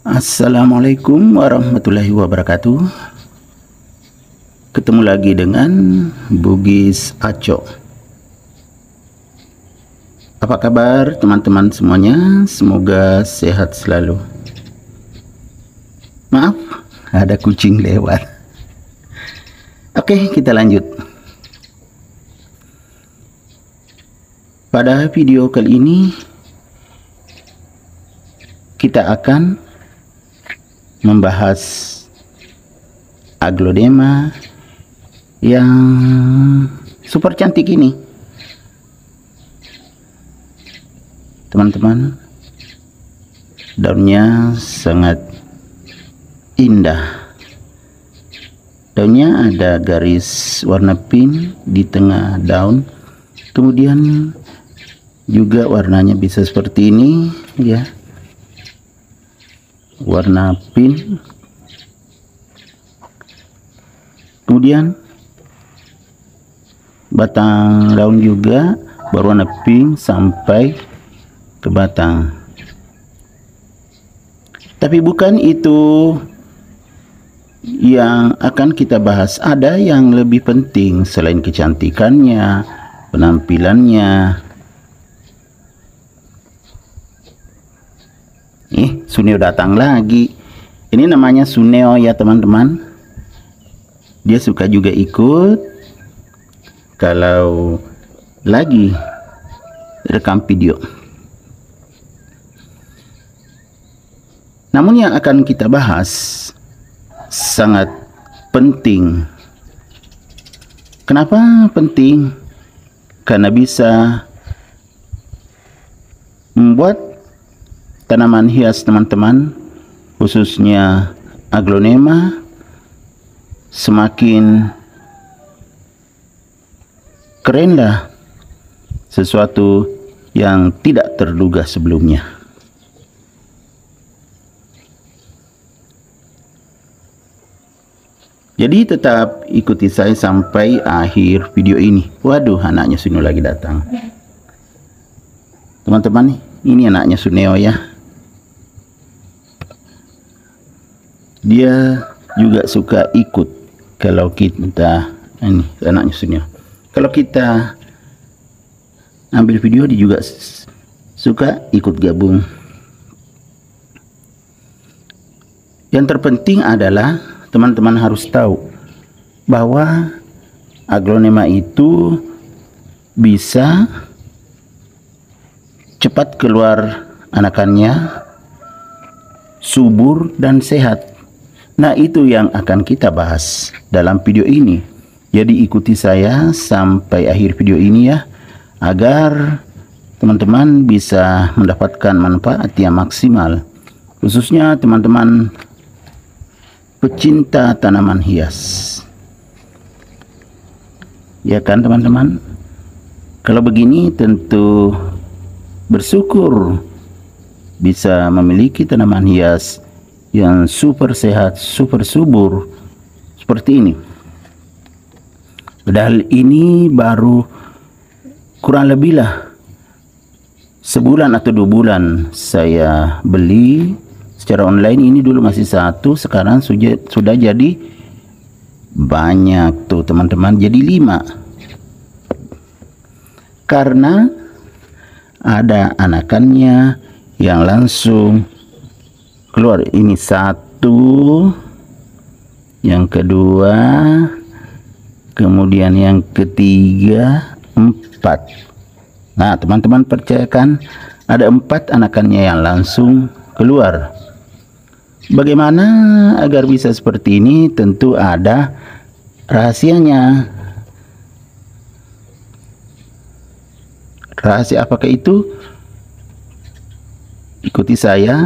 Assalamualaikum warahmatullahi wabarakatuh. Ketemu lagi dengan Bugis Aco. Apa kabar teman-teman semuanya? Semoga sehat selalu. Maaf, ada kucing lewat. Oke, kita lanjut. Pada video kali ini kita akan membahas aglonema yang super cantik ini, teman-teman. Daunnya sangat indah. Daunnya ada garis warna pink di tengah daun, kemudian juga warnanya bisa seperti ini ya, warna pink. Kemudian batang daun juga berwarna pink sampai ke batang. Tapi bukan itu yang akan kita bahas. Ada yang lebih penting selain kecantikannya, penampilannya. Suneo datang lagi. Ini namanya Suneo ya teman-teman. Dia suka juga ikut kalau lagi rekam video. Namun yang akan kita bahas sangat penting. Kenapa penting? Karena bisa membuat tanaman hias teman-teman, khususnya aglonema, semakin keren lah, sesuatu yang tidak terduga sebelumnya. Jadi tetap ikuti saya sampai akhir video ini. Waduh, anaknya Suneo lagi datang. Teman-teman, ini anaknya Suneo ya. Dia juga suka ikut kalau kita, ini anaknya Suneo, kalau kita ambil video, dia juga suka ikut gabung. Yang terpenting adalah teman-teman harus tahu bahwa aglonema itu bisa cepat keluar anakannya, subur dan sehat. Nah, itu yang akan kita bahas dalam video ini. Jadi ikuti saya sampai akhir video ini ya, agar teman-teman bisa mendapatkan manfaat yang maksimal, khususnya teman-teman pecinta tanaman hias. Ya kan teman-teman? Kalau begini tentu bersyukur bisa memiliki tanaman hias yang super sehat, super subur seperti ini. Padahal ini baru kurang lebih lah sebulan atau 2 bulan saya beli secara online. Ini dulu masih 1, sekarang sudah jadi banyak tuh teman-teman, jadi 5. Karena ada anakannya yang langsung keluar. Ini 1, yang kedua, kemudian yang ketiga, 4. Nah teman-teman percayakan, ada 4 anakannya yang langsung keluar. Bagaimana agar bisa seperti ini? Tentu ada rahasianya. Rahasia apakah itu? Ikuti saya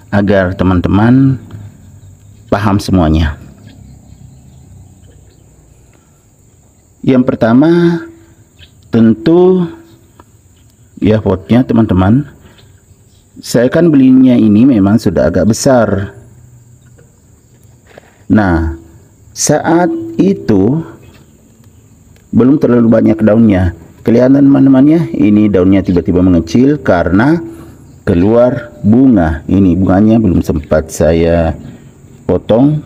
agar teman-teman paham semuanya. Yang pertama, tentu ya potnya teman-teman. Saya kan belinya ini memang sudah agak besar. Nah, saat itu belum terlalu banyak daunnya. Kelihatan teman-temannya, ini daunnya tiba-tiba mengecil karena keluar bunga. Ini bunganya belum sempat saya potong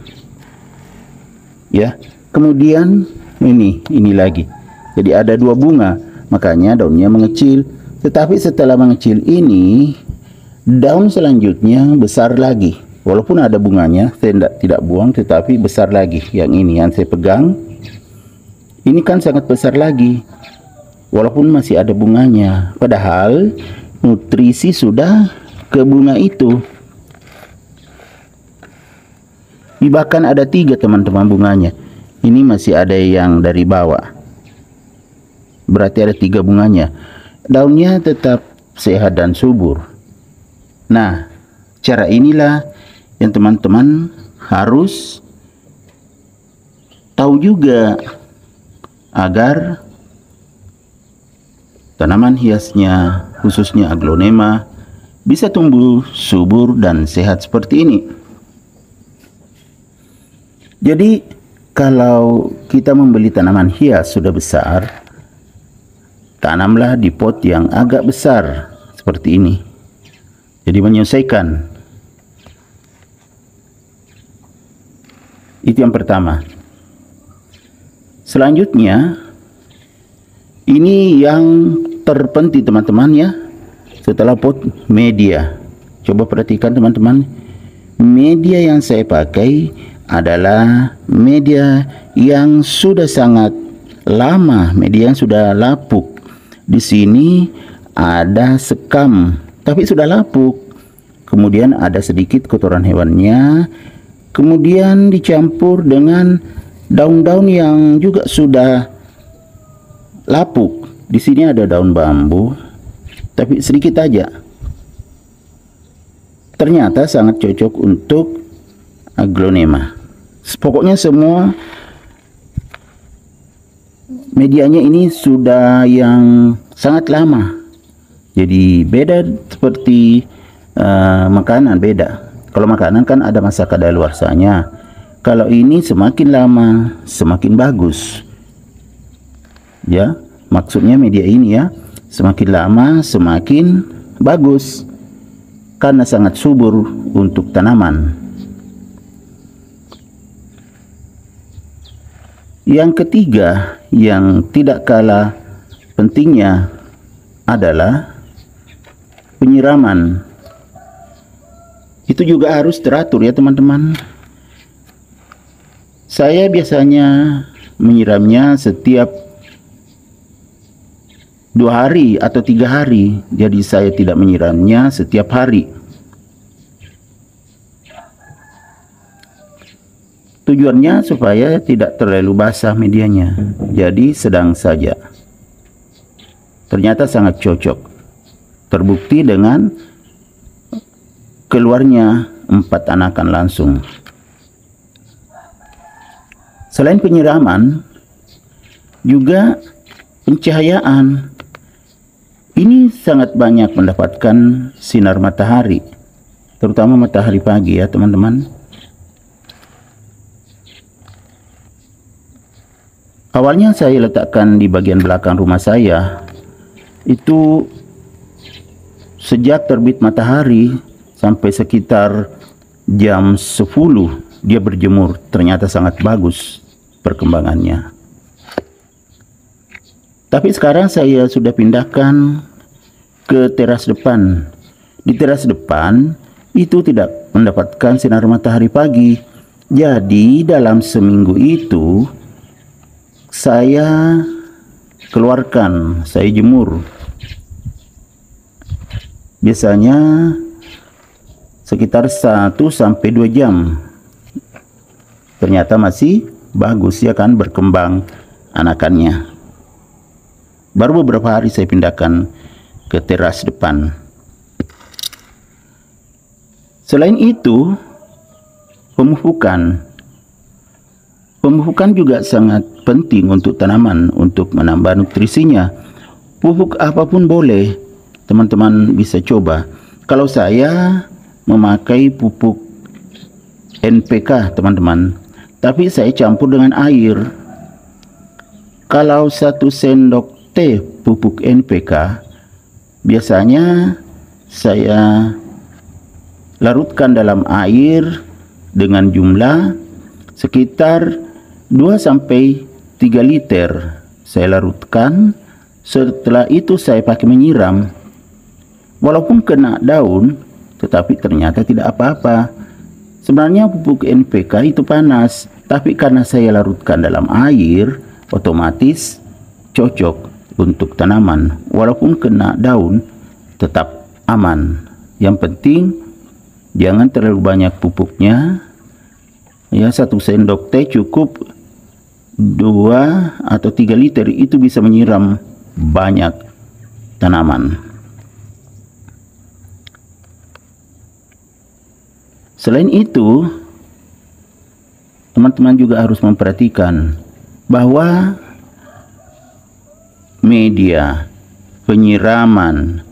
ya. Kemudian ini lagi. Jadi ada 2 bunga, makanya daunnya mengecil. Tetapi setelah mengecil ini, daun selanjutnya besar lagi. Walaupun ada bunganya, saya tidak buang, tetapi besar lagi. Yang ini yang saya pegang, ini kan sangat besar lagi. Walaupun masih ada bunganya, padahal nutrisi sudah ke bunga itu. Bahkan ada 3 teman-teman bunganya. Ini masih ada yang dari bawah. Berarti ada 3 bunganya. Daunnya tetap sehat dan subur. Nah, cara inilah yang teman-teman harus tahu juga agar tanaman hiasnya, khususnya aglonema, bisa tumbuh subur dan sehat seperti ini. Jadi kalau kita membeli tanaman hias sudah besar, tanamlah di pot yang agak besar seperti ini. Jadi menyesuaikan. Itu yang pertama. Selanjutnya, ini yang terpenting teman-teman ya. Setelah pot, media. Coba perhatikan teman-teman. Media yang saya pakai adalah media yang sudah sangat lama, media yang sudah lapuk. Di sini ada sekam, tapi sudah lapuk. Kemudian ada sedikit kotoran hewannya. Kemudian dicampur dengan daun-daun yang juga sudah lapuk. Di sini ada daun bambu, tapi sedikit aja. Ternyata sangat cocok untuk aglonema. Pokoknya semua medianya ini sudah yang sangat lama. Jadi beda seperti makanan, beda. Kalau makanan kan ada masa kadaluarsanya. Kalau ini semakin lama semakin bagus. Ya, maksudnya media ini ya, semakin lama semakin bagus karena sangat subur untuk tanaman. Yang ketiga yang tidak kalah pentingnya adalah penyiraman. Itu juga harus teratur ya teman-teman. Saya biasanya menyiramnya setiap 2 hari atau 3 hari. Jadi saya tidak menyiramnya setiap hari. Tujuannya supaya tidak terlalu basah medianya. Jadi sedang saja. Ternyata sangat cocok. Terbukti dengan keluarnya 4 anakan langsung. Selain penyiraman, juga pencahayaan. Ini sangat banyak mendapatkan sinar matahari, terutama matahari pagi ya teman-teman. Awalnya saya letakkan di bagian belakang rumah saya. Itu sejak terbit matahari sampai sekitar jam 10 dia berjemur. Ternyata sangat bagus perkembangannya. Tapi sekarang saya sudah pindahkan ke teras depan. Di teras depan itu tidak mendapatkan sinar matahari pagi. Jadi dalam seminggu itu saya keluarkan, saya jemur. Biasanya sekitar 1 sampai 2 jam. Ternyata masih bagus ya kan, berkembang anakannya. Baru beberapa hari saya pindahkan ke teras depan. Selain itu, pemupukan. Pemupukan juga sangat penting untuk tanaman, untuk menambah nutrisinya. Pupuk apapun boleh, teman-teman bisa coba. Kalau saya memakai pupuk NPK teman-teman, tapi saya campur dengan air. Kalau 1 sendok teh pupuk NPK, biasanya saya larutkan dalam air dengan jumlah sekitar 2-3 liter. Saya larutkan, setelah itu saya pakai menyiram. Walaupun kena daun, tetapi ternyata tidak apa-apa. Sebenarnya pupuk NPK itu panas, tapi karena saya larutkan dalam air, otomatis cocok untuk tanaman. Walaupun kena daun, tetap aman. Yang penting jangan terlalu banyak pupuknya. Ya, 1 sendok teh cukup. 2 atau 3 liter itu bisa menyiram banyak tanaman. Selain itu, teman-teman juga harus memperhatikan bahwa media penyiraman,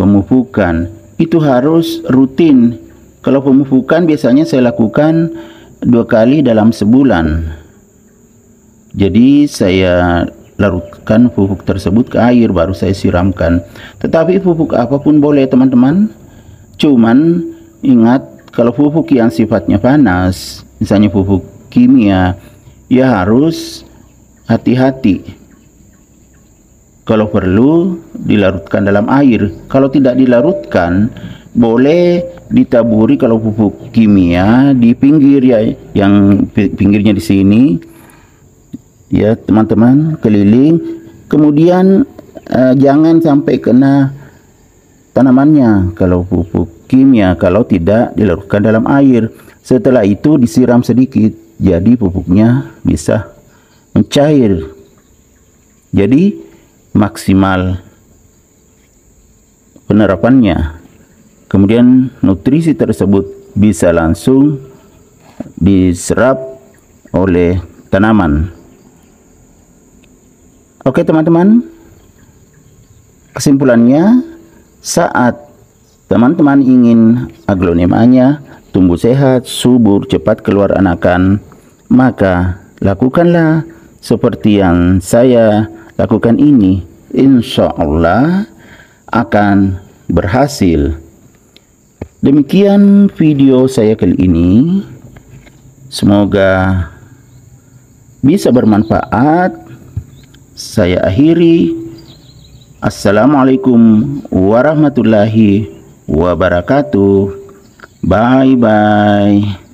pemupukan itu harus rutin. Kalau pemupukan biasanya saya lakukan 2 kali dalam sebulan. Jadi saya larutkan pupuk tersebut ke air, baru saya siramkan. Tetapi pupuk apapun boleh teman-teman. Cuman ingat, kalau pupuk yang sifatnya panas, misalnya pupuk kimia, ya harus hati-hati. Kalau perlu dilarutkan dalam air. Kalau tidak dilarutkan, boleh ditaburi kalau pupuk kimia di pinggir, ya, yang pinggirnya di sini. Ya teman-teman, keliling. Kemudian jangan sampai kena tanamannya kalau pupuk kimia, kalau tidak dilarutkan dalam air. Setelah itu disiram sedikit, jadi pupuknya bisa mencair. Jadi maksimal penerapannya. Kemudian nutrisi tersebut bisa langsung diserap oleh tanaman. Oke teman-teman, kesimpulannya, saat teman-teman ingin aglonemanya tumbuh sehat, subur, cepat keluar anakan, maka lakukanlah seperti yang saya lakukan ini. Insya Allah akan berhasil. Demikian video saya kali ini. Semoga bisa bermanfaat. Saya akhiri. Assalamualaikum warahmatullahi wabarakatuh. Bye bye.